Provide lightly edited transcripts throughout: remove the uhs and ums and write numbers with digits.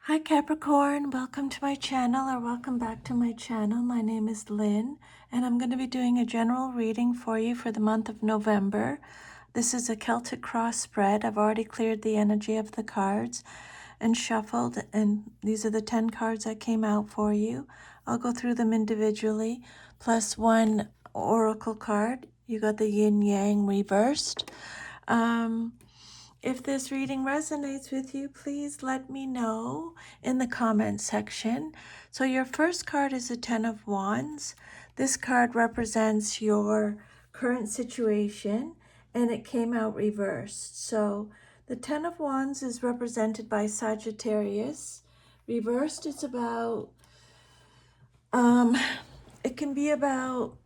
Hi Capricorn, welcome to my channel or welcome back to my channel. My name is Lynn and I'm going to be doing a general reading for you for the month of November. This is a Celtic cross spread. I've already cleared the energy of the cards and shuffled, and these are the 10 cards that came out for you. I'll go through them individually, plus one oracle card. You got the yin yang reversed. If this reading resonates with you, please let me know in the comment section. So your first card is the Ten of Wands. This card represents your current situation and it came out reversed. So the Ten of Wands is represented by Sagittarius. Reversed, it's about, it can be about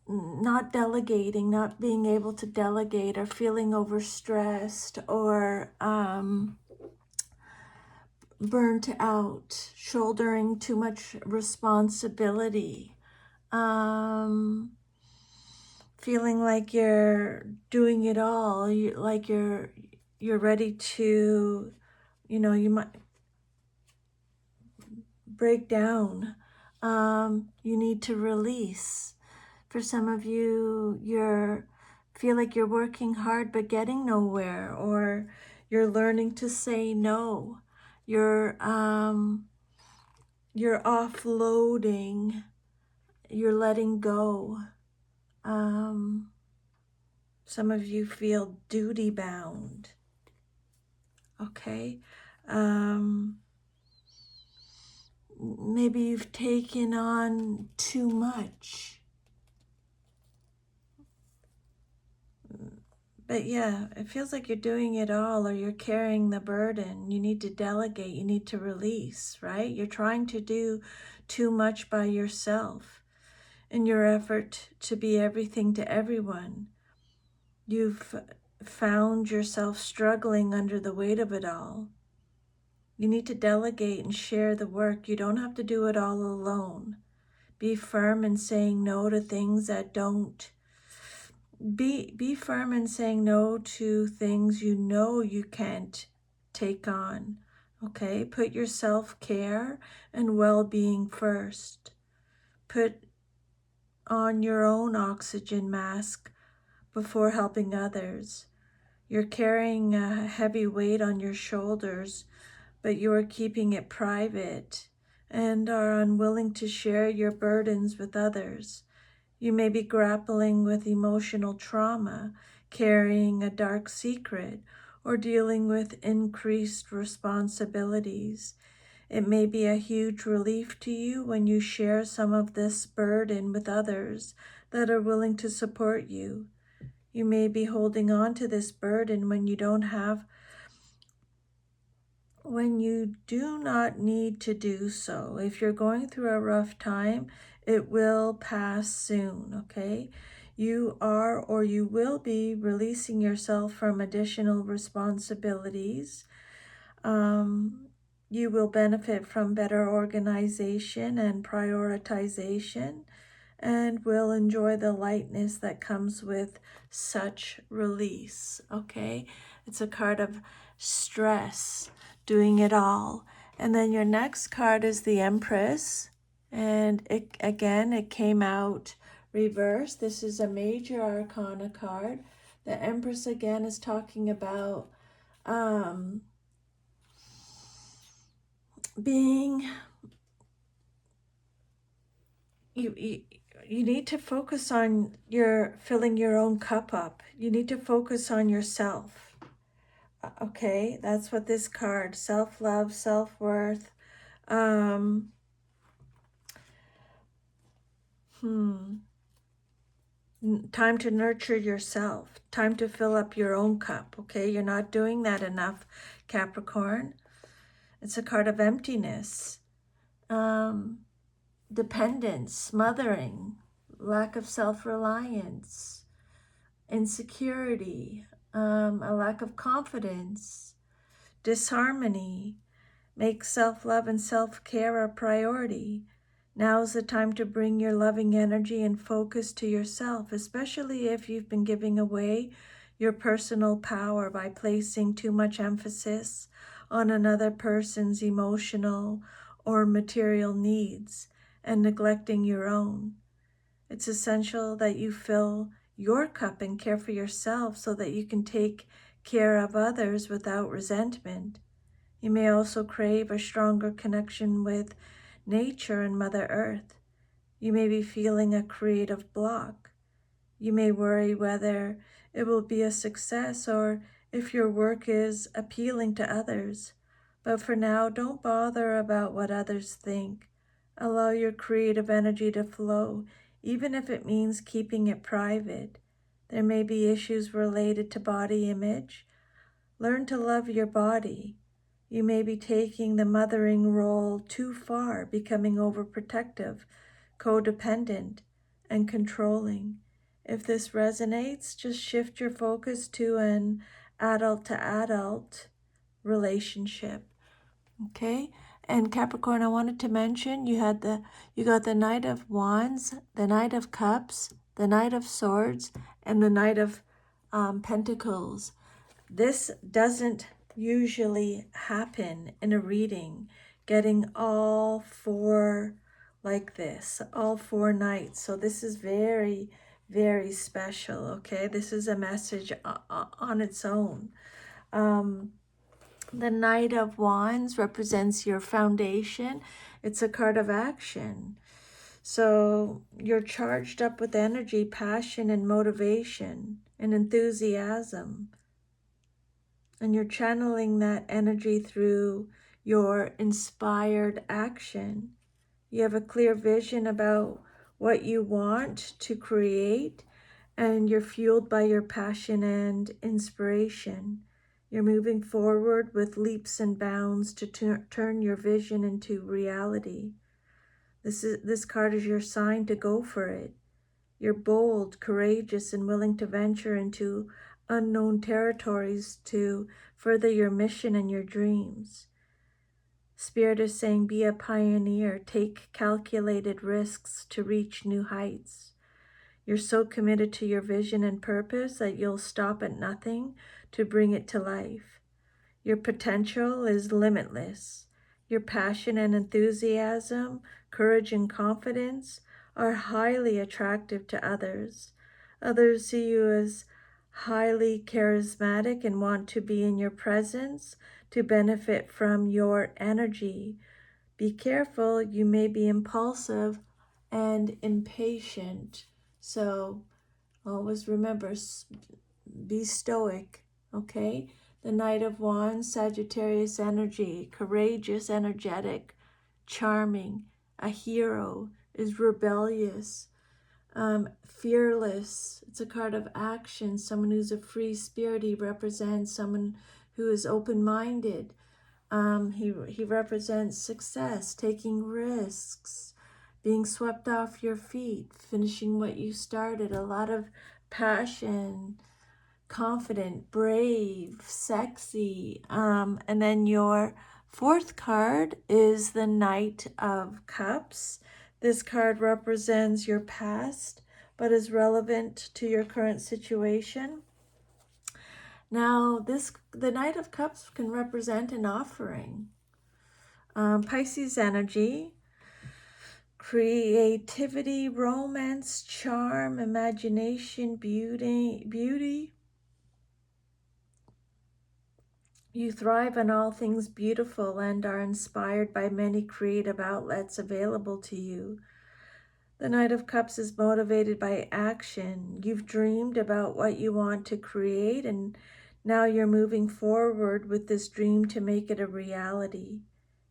not delegating, not being able to delegate, or feeling overstressed, or burnt out, shouldering too much responsibility, feeling like you're doing it all, like you're ready to, you might break down. You need to release. For some of you, feel like you're working hard but getting nowhere, or you're learning to say no. You're offloading. You're letting go. Some of you feel duty bound. Okay. Maybe you've taken on too much. But yeah, it feels like you're doing it all, or you're carrying the burden. You need to delegate, you need to release, right? You're trying to do too much by yourself in your effort to be everything to everyone. You've found yourself struggling under the weight of it all. You need to delegate and share the work. You don't have to do it all alone. Be firm in saying no to things that don't. Be firm in saying no to things you know you can't take on. Okay? Put your self-care and well-being first. Put on your own oxygen mask before helping others. You're carrying a heavy weight on your shoulders, but you are keeping it private and are unwilling to share your burdens with others. You may be grappling with emotional trauma, carrying a dark secret, or dealing with increased responsibilities. It may be a huge relief to you when you share some of this burden with others that are willing to support you. You may be holding on to this burden when you do not need to do so. If you're going through a rough time, it will pass soon, okay? You are, or you will be, releasing yourself from additional responsibilities. You will benefit from better organization and prioritization, and will enjoy the lightness that comes with such release, okay? It's a card of stress, doing it all. And then your next card is the Empress, and it came out reversed. This is a major arcana card. The Empress again is talking about being, you need to focus on your filling your own cup up. You need to focus on yourself. Okay, that's what this card, self-love, self-worth. Time to nurture yourself. Time to fill up your own cup, okay? You're not doing that enough, Capricorn. It's a card of emptiness. Dependence, smothering, lack of self-reliance, insecurity, a lack of confidence, disharmony. Make self-love and self-care a priority. Now is the time to bring your loving energy and focus to yourself, especially if you've been giving away your personal power by placing too much emphasis on another person's emotional or material needs and neglecting your own. It's essential that you fill your cup and care for yourself so that you can take care of others without resentment. You may also crave a stronger connection with nature and Mother Earth. You may be feeling a creative block. You may worry whether it will be a success or if your work is appealing to others. But for now, don't bother about what others think. Allow your creative energy to flow, even if it means keeping it private. There may be issues related to body image. Learn to love your body. You may be taking the mothering role too far, becoming overprotective, codependent, and controlling. If this resonates, just shift your focus to an adult to adult relationship. Okay? And Capricorn, I wanted to mention you got the Knight of Wands, the Knight of Cups, the Knight of Swords, and the Knight of Pentacles. This doesn't usually happen in a reading, getting all four like this, all four knights. So this is very, very special, okay? This is a message on its own. The Knight of Wands represents your foundation. It's a card of action. So you're charged up with energy, passion, and motivation, and enthusiasm. And you're channeling that energy through your inspired action. You have a clear vision about what you want to create, and you're fueled by your passion and inspiration. You're moving forward with leaps and bounds to turn your vision into reality. This card is your sign to go for it. You're bold, courageous, and willing to venture into unknown territories to further your mission and your dreams. Spirit is saying, be a pioneer, take calculated risks to reach new heights. You're so committed to your vision and purpose that you'll stop at nothing to bring it to life. Your potential is limitless. Your passion and enthusiasm, courage and confidence are highly attractive to others. Others see you as highly charismatic and want to be in your presence to benefit from your energy. Be careful, you may be impulsive and impatient. So always remember, be stoic, okay? The Knight of Wands, Sagittarius energy, courageous, energetic, charming, a hero, is rebellious, fearless. It's a card of action. Someone who's a free spirit. He represents someone who is open-minded. He represents success, taking risks, being swept off your feet, finishing what you started, a lot of passion, confident, brave, sexy. And then your fourth card is the Knight of Cups. This card represents your past, but is relevant to your current situation. Now, the Knight of Cups can represent an offering. Pisces energy, creativity, romance, charm, imagination, beauty. You thrive on all things beautiful and are inspired by many creative outlets available to you. The Knight of Cups is motivated by action. You've dreamed about what you want to create, and now you're moving forward with this dream to make it a reality.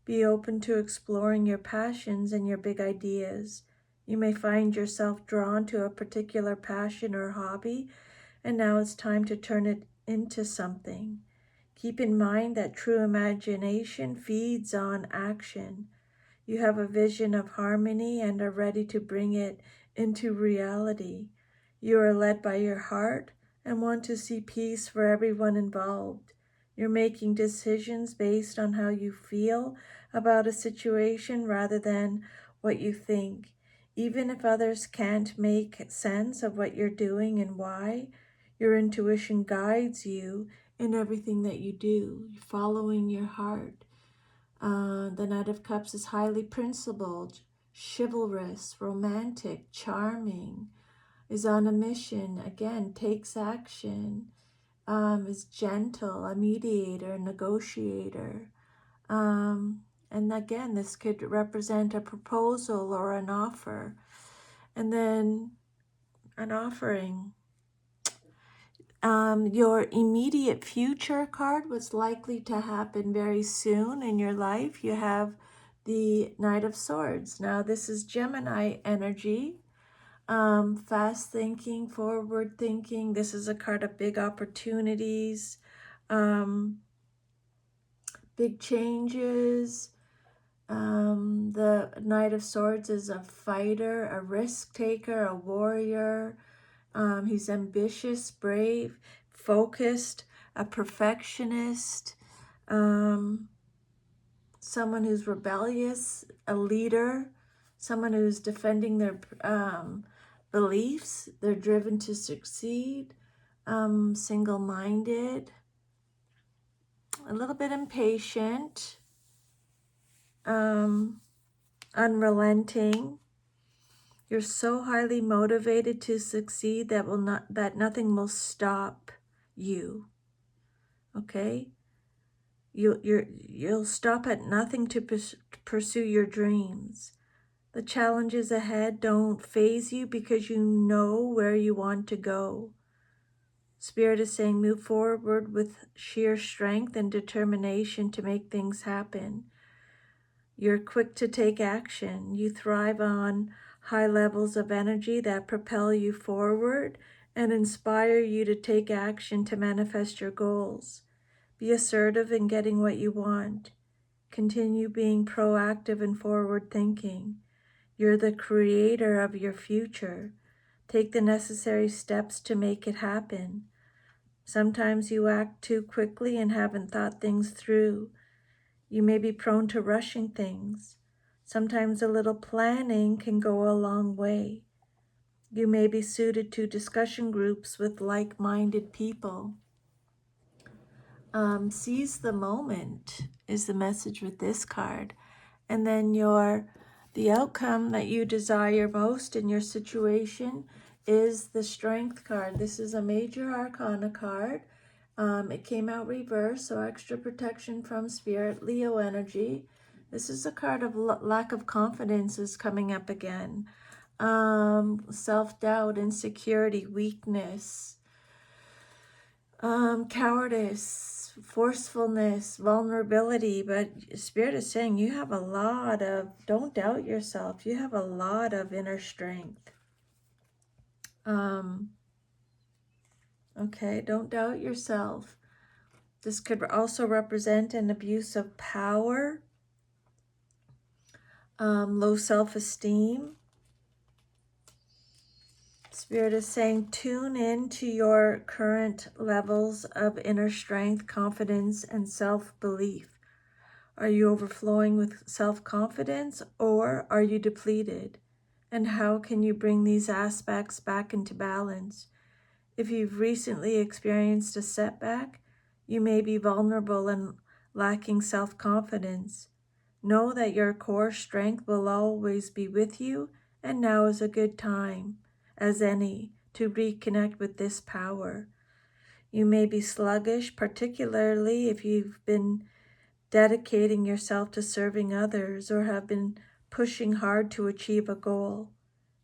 Be open to exploring your passions and your big ideas. You may find yourself drawn to a particular passion or hobby, and now it's time to turn it into something. Keep in mind that true imagination feeds on action. You have a vision of harmony and are ready to bring it into reality. You are led by your heart and want to see peace for everyone involved. You're making decisions based on how you feel about a situation rather than what you think. Even if others can't make sense of what you're doing and why, your intuition guides you in everything that you do. You're following your heart. The Knight of Cups is highly principled, chivalrous, romantic, charming, is on a mission, again, takes action, is gentle, a mediator, negotiator. And again, this could represent a proposal or an offer. And then an offering. Your immediate future card, what's likely to happen very soon in your life. You have the Knight of Swords. Now, this is Gemini energy. Fast thinking, forward thinking. This is a card of big opportunities, big changes. The Knight of Swords is a fighter, a risk taker, a warrior. He's ambitious, brave, focused, a perfectionist, someone who's rebellious, a leader, someone who's defending their beliefs. They're driven to succeed, single-minded, a little bit impatient, unrelenting. You're so highly motivated to succeed that nothing will stop you. Okay? You'll stop at nothing to pursue your dreams. The challenges ahead don't faze you because you know where you want to go. Spirit is saying move forward with sheer strength and determination to make things happen. You're quick to take action. You thrive on high levels of energy that propel you forward and inspire you to take action to manifest your goals. Be assertive in getting what you want. Continue being proactive and forward thinking. You're the creator of your future. Take the necessary steps to make it happen. Sometimes you act too quickly and haven't thought things through. You may be prone to rushing things. Sometimes a little planning can go a long way. You may be suited to discussion groups with like-minded people. Seize the moment is the message with this card. And then the outcome that you desire most in your situation is the Strength card. This is a major arcana card. It came out reversed, so extra protection from Spirit, Leo energy. This is a card of lack of confidence is coming up again. Self-doubt, insecurity, weakness, cowardice, forcefulness, vulnerability. But Spirit is saying you have don't doubt yourself. You have a lot of inner strength. Okay, don't doubt yourself. This could also represent an abuse of power, low self-esteem. Spirit is saying tune in to your current levels of inner strength, confidence, and self-belief. Are you overflowing with self-confidence or are you depleted? And how can you bring these aspects back into balance? If you've recently experienced a setback, you may be vulnerable and lacking self-confidence. Know that your core strength will always be with you, and now is a good time as any to reconnect with this power. You may be sluggish, particularly if you've been dedicating yourself to serving others or have been pushing hard to achieve a goal.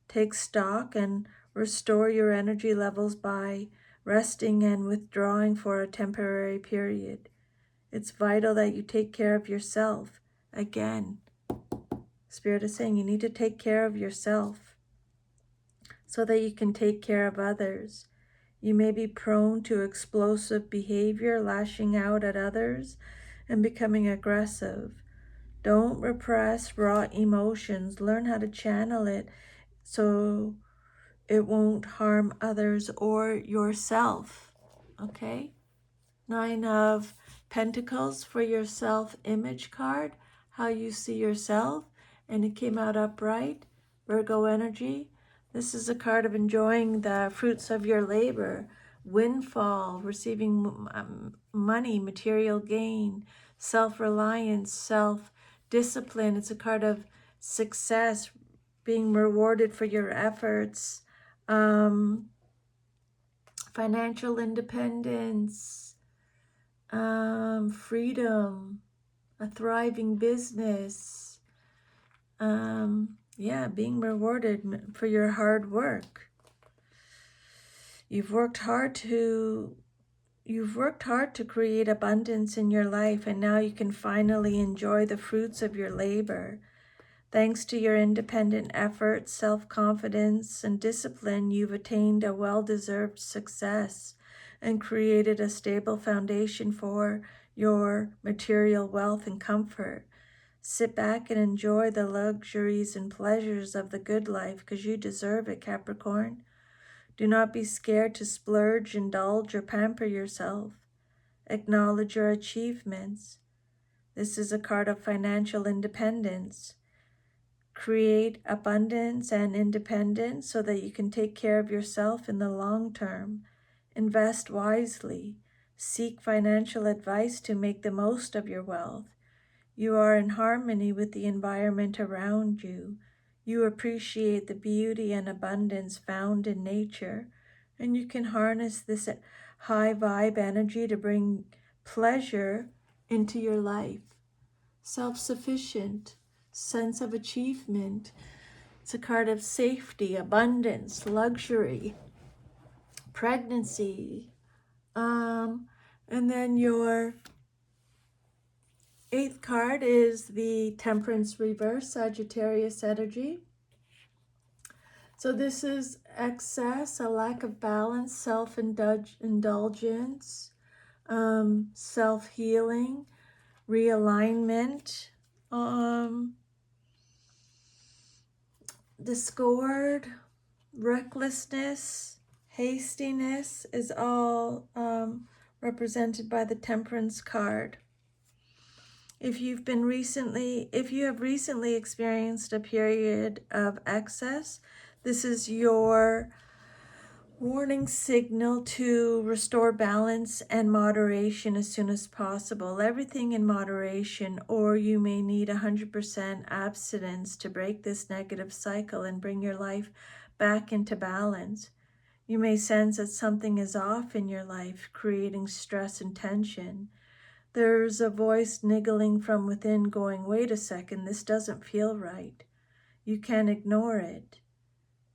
Take stock and restore your energy levels by resting and withdrawing for a temporary period. It's vital that you take care of yourself. Again, Spirit is saying you need to take care of yourself so that you can take care of others. You may be prone to explosive behavior, lashing out at others and becoming aggressive. Don't repress raw emotions. Learn how to channel it so it won't harm others or yourself. Okay? 9 of Pentacles for your self-image card, how you see yourself, and it came out upright. Virgo energy. This is a card of enjoying the fruits of your labor, windfall, receiving money, material gain, self-reliance, self-discipline. It's a card of success, being rewarded for your efforts, financial independence, freedom, a thriving business. Yeah, being rewarded for your hard work. You've worked hard to create abundance in your life, and now you can finally enjoy the fruits of your labor. Thanks to your independent effort, self-confidence, and discipline, you've attained a well-deserved success and created a stable foundation for your material wealth and comfort. Sit back and enjoy the luxuries and pleasures of the good life, because you deserve it, Capricorn. Do not be scared to splurge, indulge, or pamper yourself. Acknowledge your achievements. This is a card of financial independence. Create abundance and independence so that you can take care of yourself in the long term. Invest wisely. Seek financial advice to make the most of your wealth. You are in harmony with the environment around you. You appreciate the beauty and abundance found in nature, and you can harness this high vibe energy to bring pleasure into your life. Self-sufficient, sense of achievement. It's a card of safety, abundance, luxury, pregnancy. And then your 8th card is the Temperance reverse, Sagittarius energy. So this is excess, a lack of balance, self-indulgence, self-healing, realignment, discord, recklessness, hastiness is all represented by the Temperance card. If you have recently experienced a period of excess, this is your warning signal to restore balance and moderation as soon as possible. Everything in moderation, or you may need 100% abstinence to break this negative cycle and bring your life back into balance. You may sense that something is off in your life, creating stress and tension. There's a voice niggling from within going, wait a second, this doesn't feel right. You can't ignore it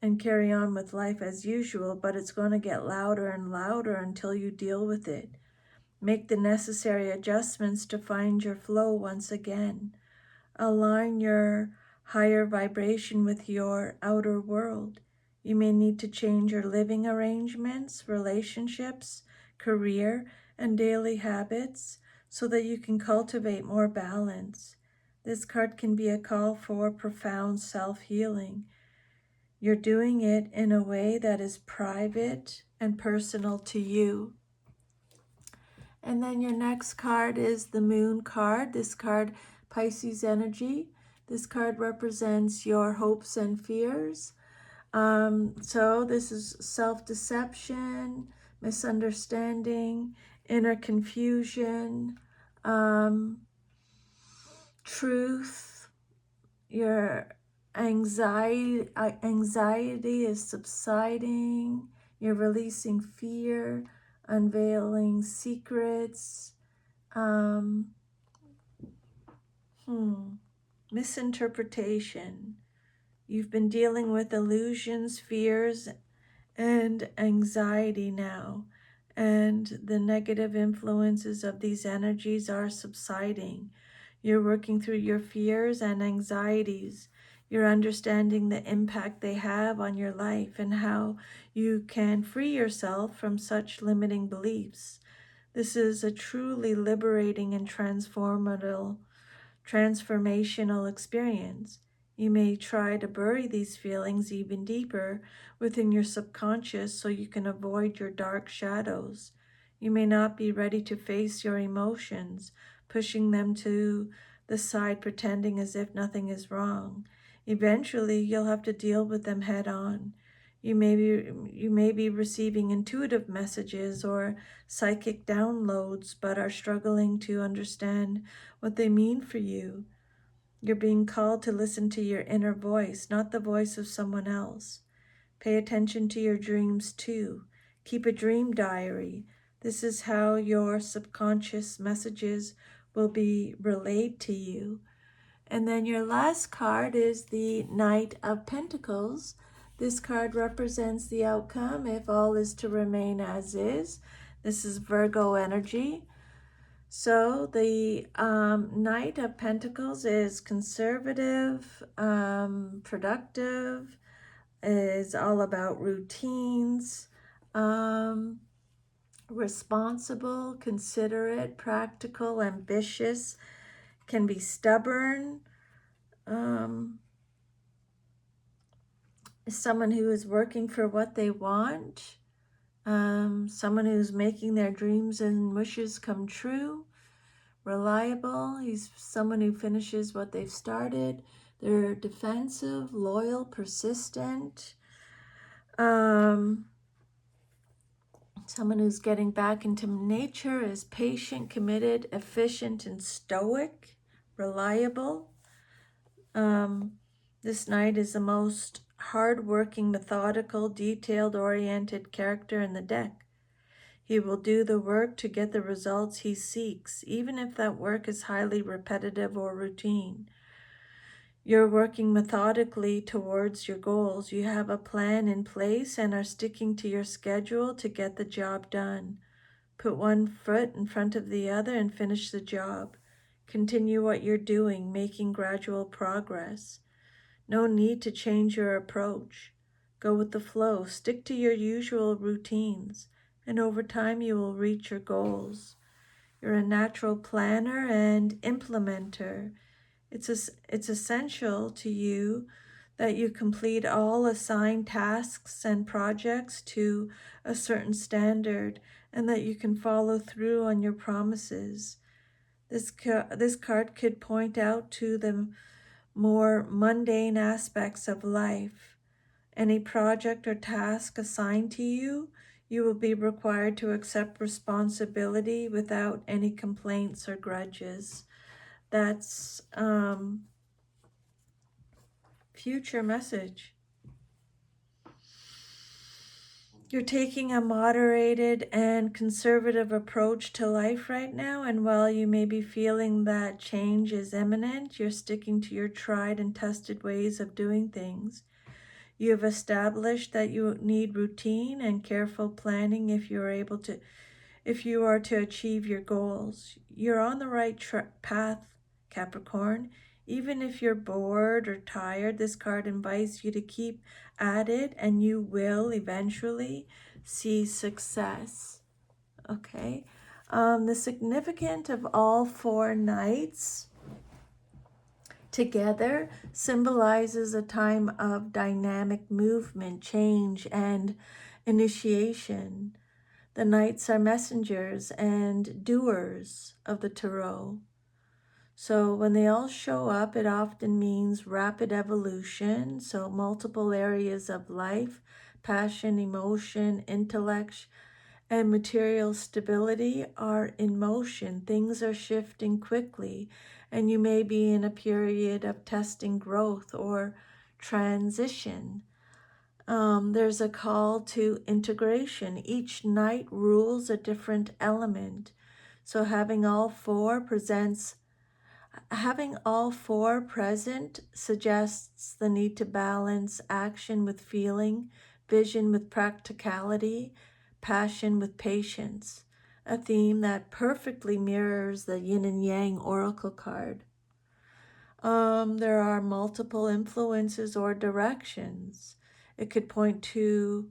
and carry on with life as usual, but it's going to get louder and louder until you deal with it. Make the necessary adjustments to find your flow once again. Align your higher vibration with your outer world. You may need to change your living arrangements, relationships, career, and daily habits so that you can cultivate more balance. This card can be a call for profound self-healing. You're doing it in a way that is private and personal to you. And then your next card is the Moon card. This card, Pisces energy. This card represents your hopes and fears. So this is self-deception, misunderstanding, inner confusion, truth. Your anxiety is subsiding. You're releasing fear, unveiling secrets. Misinterpretation. You've been dealing with illusions, fears, and anxiety now, and the negative influences of these energies are subsiding. You're working through your fears and anxieties. You're understanding the impact they have on your life and how you can free yourself from such limiting beliefs. This is a truly liberating and transformational experience. You may try to bury these feelings even deeper within your subconscious so you can avoid your dark shadows. You may not be ready to face your emotions, pushing them to the side, pretending as if nothing is wrong. Eventually, you'll have to deal with them head on. You may be receiving intuitive messages or psychic downloads, but are struggling to understand what they mean for you. You're being called to listen to your inner voice, not the voice of someone else. Pay attention to your dreams too. Keep a dream diary. This is how your subconscious messages will be relayed to you. And then your last card is the Knight of Pentacles. This card represents the outcome if all is to remain as is. This is Virgo energy. So the Knight of Pentacles is conservative, productive, is all about routines, responsible, considerate, practical, ambitious, can be stubborn, someone who is working for what they want, someone who's making their dreams and wishes come true, reliable. He's someone who finishes what they've started. They're defensive, loyal, persistent. Someone who's getting back into nature, is patient, committed, efficient, and stoic, reliable. This knight is the most hardworking, methodical, detailed-oriented character in the deck. He will do the work to get the results he seeks, even if that work is highly repetitive or routine. You're working methodically towards your goals. You have a plan in place and are sticking to your schedule to get the job done. Put one foot in front of the other and finish the job. Continue what you're doing, making gradual progress. No need to change your approach. Go with the flow. Stick to your usual routines, and over time you will reach your goals. You're a natural planner and implementer. It's essential to you that you complete all assigned tasks and projects to a certain standard and that you can follow through on your promises. This card could point out to the more mundane aspects of life. Any project or task assigned to you, you will be required to accept responsibility without any complaints or grudges. That's future message. You're taking a moderated and conservative approach to life right now, and while you may be feeling that change is imminent, you're sticking to your tried and tested ways of doing things. You have established that you need routine and careful planning if you are to achieve your goals. You're on the right path, Capricorn. Even if you're bored or tired, this card invites you to keep at it and you will eventually see success. Okay. The significance of all four knights together symbolizes a time of dynamic movement, change, and initiation. The knights are messengers and doers of the tarot. So when they all show up, it often means rapid evolution. So multiple areas of life, passion, emotion, intellect, and material stability are in motion. Things are shifting quickly, and you may be in a period of testing growth or transition. There's a call to integration. Each night rules a different element. So having all four present suggests the need to balance action with feeling, vision with practicality, passion with patience, a theme that perfectly mirrors the yin and yang oracle card. There are multiple influences or directions. It could point to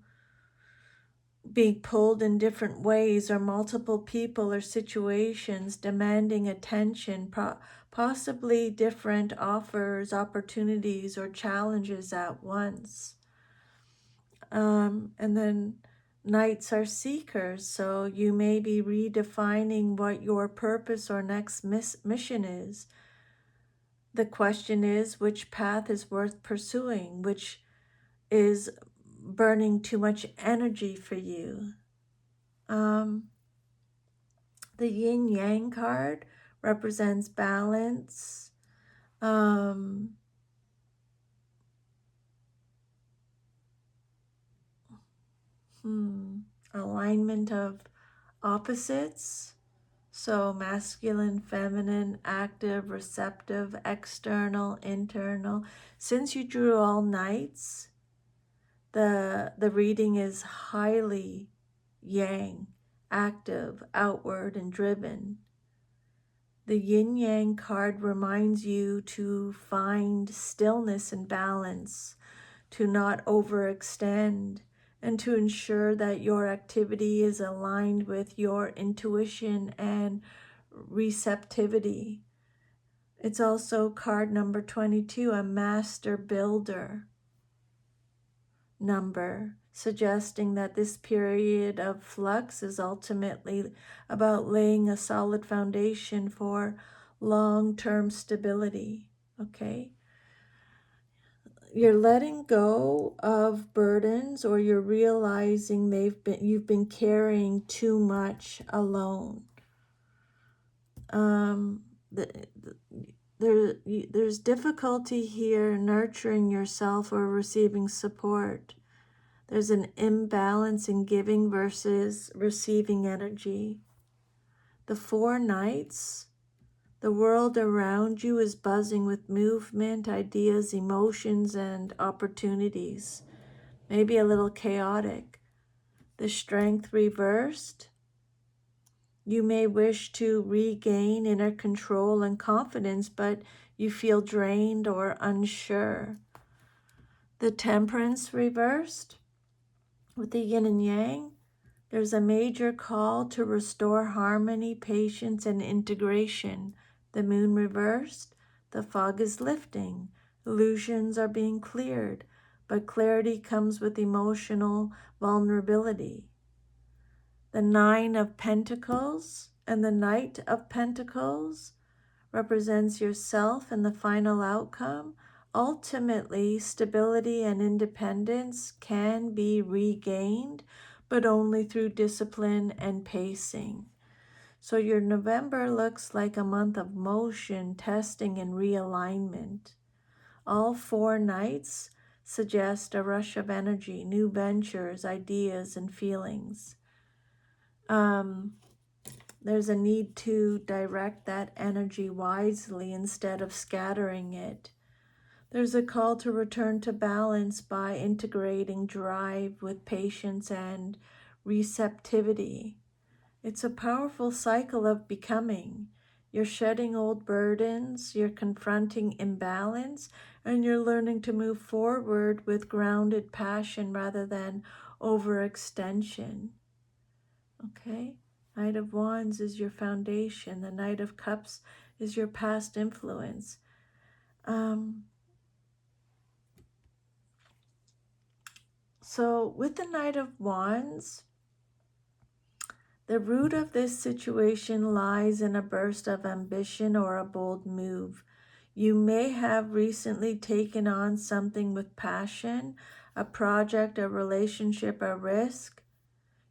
being pulled in different ways, or multiple people or situations demanding attention, possibly different offers, opportunities, or challenges at once. And then knights are seekers, so you may be redefining what your purpose or next mission is. The question is, which path is worth pursuing, which is burning too much energy for you. The yin yang card represents balance, alignment of opposites. So masculine, feminine, active, receptive, external, internal. Since you drew all nights, the reading is highly yang, active, outward, and driven. The yin yang card reminds you to find stillness and balance, to not overextend, and to ensure that your activity is aligned with your intuition and receptivity. It's also card number 22, a master builder number, suggesting that this period of flux is ultimately about laying a solid foundation for long-term stability. Okay? You're letting go of burdens, or you're realizing you've been carrying too much alone. There's difficulty here nurturing yourself or receiving support. There's an imbalance in giving versus receiving energy. The 4 nights, the world around you is buzzing with movement, ideas, emotions, and opportunities. Maybe a little chaotic. The strength reversed. You may wish to regain inner control and confidence, but you feel drained or unsure. The temperance reversed. With the yin and yang, there's a major call to restore harmony, patience, and integration. The moon reversed. The fog is lifting. Illusions are being cleared, but clarity comes with emotional vulnerability. The 9 of Pentacles and the Knight of Pentacles represents yourself and the final outcome. Ultimately, stability and independence can be regained, but only through discipline and pacing. So your November looks like a month of motion, testing, and realignment. All 4 nights suggest a rush of energy, new ventures, ideas, and feelings. There's a need to direct that energy wisely instead of scattering it. There's a call to return to balance by integrating drive with patience and receptivity. It's a powerful cycle of becoming. You're shedding old burdens, you're confronting imbalance, and you're learning to move forward with grounded passion rather than overextension. Okay? Knight of Wands is your foundation. The Knight of Cups is your past influence. So with the Knight of Wands, the root of this situation lies in a burst of ambition or a bold move. You may have recently taken on something with passion, a project, a relationship, a risk.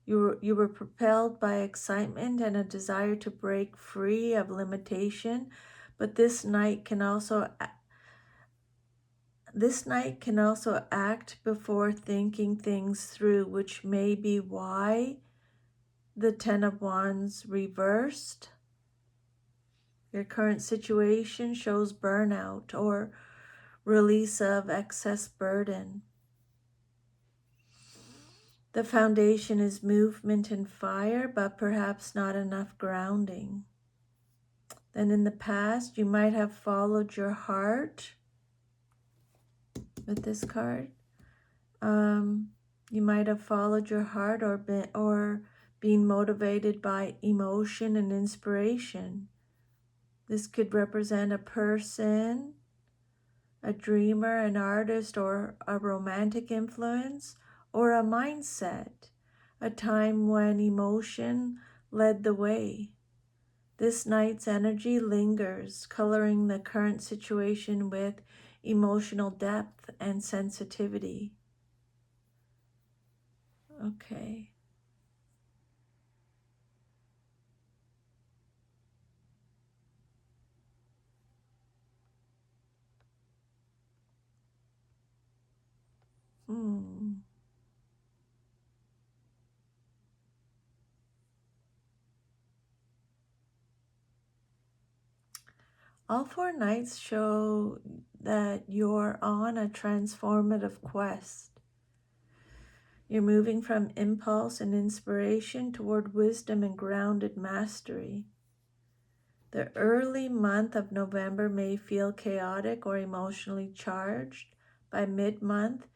You were propelled by excitement and a desire to break free of limitation, but this night can also act before thinking things through, which may be why the 10 of Wands reversed. Your current situation shows burnout or release of excess burden. The foundation is movement and fire, but perhaps not enough grounding. Then in the past, you might have followed your heart with this card. You might have followed your heart or been motivated by emotion and inspiration. This could represent a person, a dreamer, an artist, or a romantic influence, or a mindset, a time when emotion led the way. This night's energy lingers, coloring the current situation with emotional depth and sensitivity. Okay. Hmm. All four nights show that you're on a transformative quest. You're moving from impulse and inspiration toward wisdom and grounded mastery. The early month of November may feel chaotic or emotionally charged. By mid-month,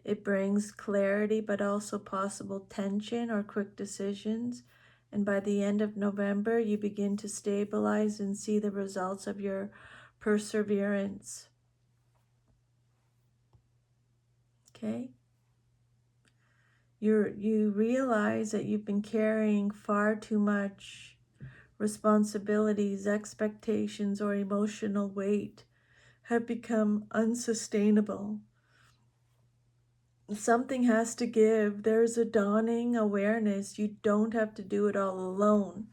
it brings clarity but also possible tension or quick decisions. And by the end of November, you begin to stabilize and see the results of your perseverance. Okay? You realize that you've been carrying far too much responsibilities, expectations, or emotional weight have become unsustainable. Something has to give. There's a dawning awareness. You don't have to do it all alone.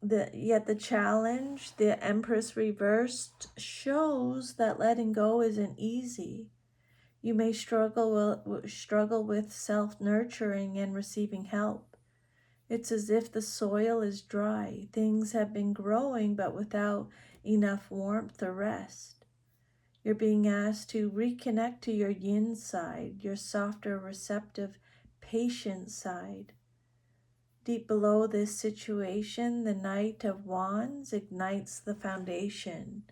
Yet the challenge, the Empress reversed, shows that letting go isn't easy. You may struggle with self-nurturing and receiving help. It's as if the soil is dry. Things have been growing, but without enough warmth or rest. You're being asked to reconnect to your yin side, your softer, receptive, patient side. Deep below this situation, the Knight of Wands ignites the foundation.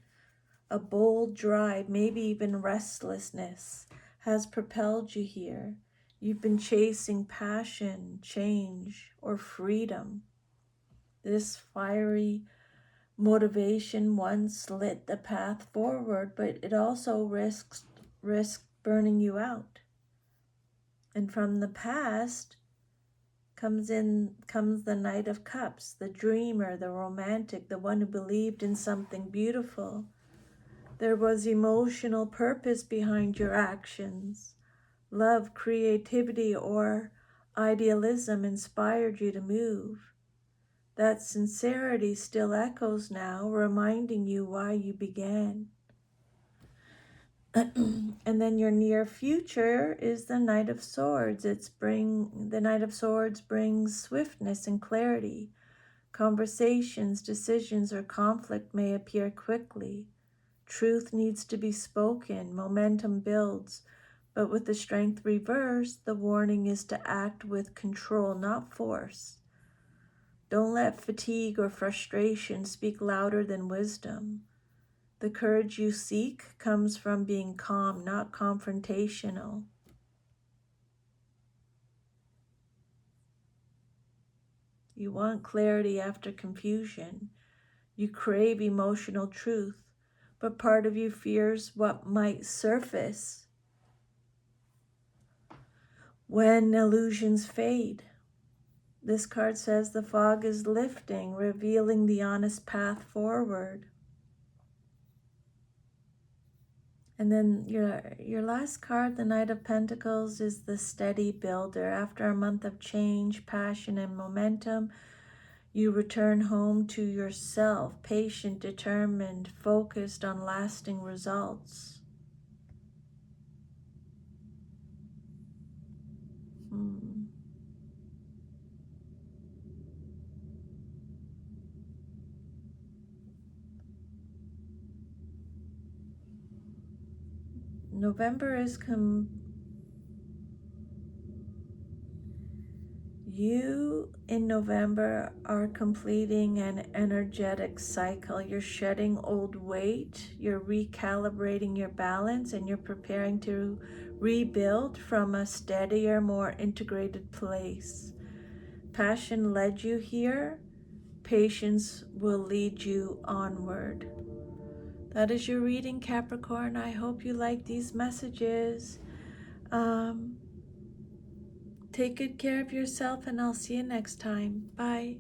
A bold drive, maybe even restlessness, has propelled you here. You've been chasing passion, change, or freedom. This fiery motivation once lit the path forward, but it also risks burning you out. And from the past comes the Knight of Cups, the dreamer, the romantic, the one who believed in something beautiful. There was emotional purpose behind your actions. Love, creativity, or idealism inspired you to move. That sincerity still echoes now, reminding you why you began. And then your near future is the Knight of Swords. The Knight of Swords brings swiftness and clarity. Conversations, decisions, or conflict may appear quickly. Truth needs to be spoken, momentum builds, but with the strength reversed, the warning is to act with control, not force. Don't let fatigue or frustration speak louder than wisdom. The courage you seek comes from being calm, not confrontational. You want clarity after confusion. You crave emotional truth, but part of you fears what might surface when illusions fade. This card says the fog is lifting, revealing the honest path forward. And then your last card, the Knight of Pentacles, is the steady builder. After a month of change, passion, and momentum, you return home to yourself, patient, determined, focused on lasting results. November is You in November are completing an energetic cycle. You're shedding old weight, you're recalibrating your balance, and you're preparing to rebuild from a steadier, more integrated place. Passion led you here. Patience will lead you onward. That is your reading, Capricorn. I hope you like these messages. Take good care of yourself, and I'll see you next time. Bye.